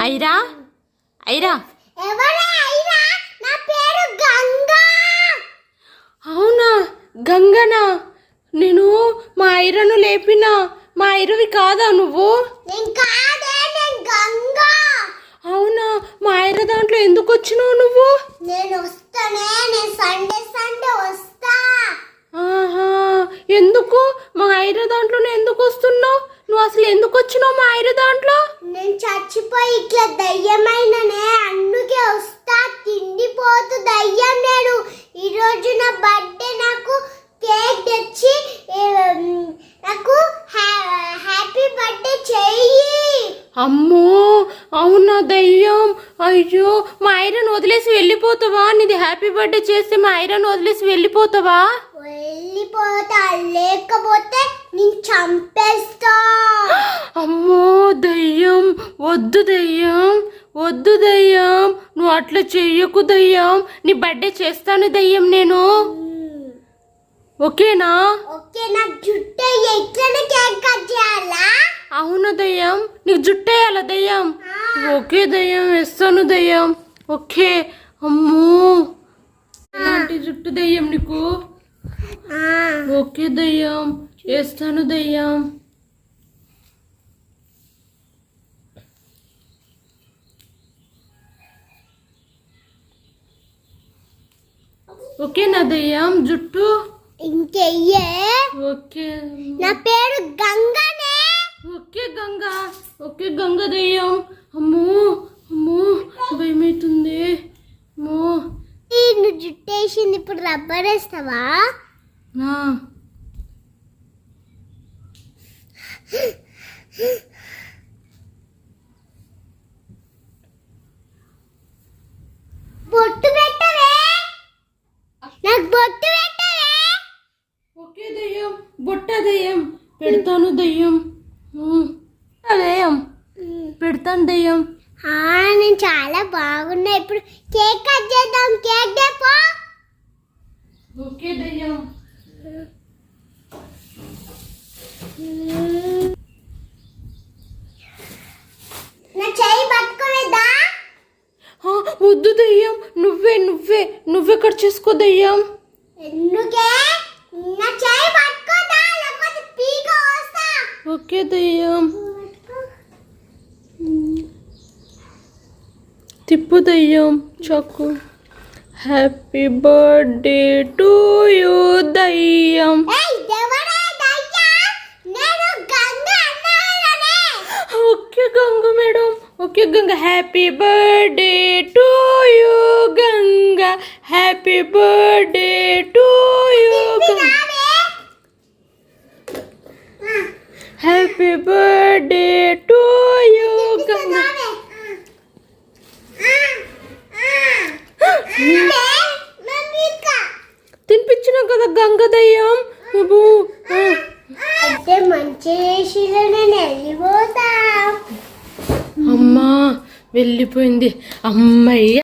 ఐరా ఐరా అవునా గంగనా? నేను మా ఐరను లేపినా. మా ఐరవి కాదా నువ్వు? అవునా? మా ఐర దాంట్లో ఎందుకు వచ్చినావు నువ్వు? ఆహా, ఎందుకు మా ఐర దాంట్లోనే ఎందుకు వస్తున్నావు? నువ్వు అసలు ఎందుకు వచ్చినావు మా ఐర దాంట్లో? నేను చచ్చిపోయి ఇట్లా దయ్యమైననే, అందుకే వస్తా. తిండిపోతు దయ్యం నేను. ఈరోజు నా బర్త్డే, నాకు కేక్ తెచ్చి నాకు హ్యాపీ బర్త్డే చెయ్యి. అమ్మో అవునా దయ్యం? అయ్యో, మా ఐరన్ వదిలేసి వెళ్ళిపోతావా? నీది హ్యాపీ బర్త్డే చేస్తే మా ఐరన్ వదిలేసి వెళ్ళిపోతావా? వెళ్ళిపోతా, లేకపోతే నేను చంపేస్తా. అమ్మో దయ్యం, వద్దు దయ్యం, వద్దు దయ్యం, నువ్వు అట్లా చెయ్యకు దయ్యం. నీ బర్త్డే చేస్తాను దయ్యం నేను. ఓకేనా? ఓకే. నాకు జుట్టు ఎట్లనే కేక్ కట్ చేయాలా? అవును దయ్యం, నీకు జుట్టేయాలా దయ్యం? ఓకే దయ్యం, వేస్తాను దయ్యం. ఓకే. అమ్మో ఎలాంటి జుట్టు దయ్యం నీకు? ఓకే దయ్యం, వేస్తాను దయ్యం. ఓకేనా దయ్యం జుట్టు? ఇంకెయ్యే. ఓకే. నా పేరు గంగనే. ఓకే గంగా. ఓకే గంగ దయ్యం. అమ్మో అమ్మో భయమవుతుంది. అమ్మో నువ్వు జుట్టేసింది, ఇప్పుడు రబ్బర్ వేస్తావా? బొట్టు పెట్టవే, నాకు బొట్టు పెట్టవే. ఓకే దయ్యం, బొట్ట దయ్యం పెడతాను దయ్యం. దయ్యం పెడతాను దయ్యం. నేను చాలా బాగున్నా. ఇప్పుడు కేక్ కట్ చేద్దాం. కేక్ డేపో. ఓకే దయ్యం. నా చెయ్యి పట్టుకోలేదా? వద్దు దయ్యం, నువ్వే నువ్వే నువ్వే కట్ చేసుకో దయ్యం. ఎందుకే? నా చెయ్యి పట్టుకోదా, లేకపోతే పీక వస్తా. ఓకే దయ్యం. తిప్పు దయ్యం చాకు. హ్యాపీ బర్త్డే టు యూ దయ్యం. Okay Ganga madam. Okay Ganga. Happy birthday to you Ganga. Happy birthday to you Ganga. Happy birthday to you Ganga. తినిపించిన కదా గంగ దయ్యం. అంటే మంచి నేను వెళ్ళిపోతా. అమ్మా వెళ్ళిపోయింది అమ్మయ్య.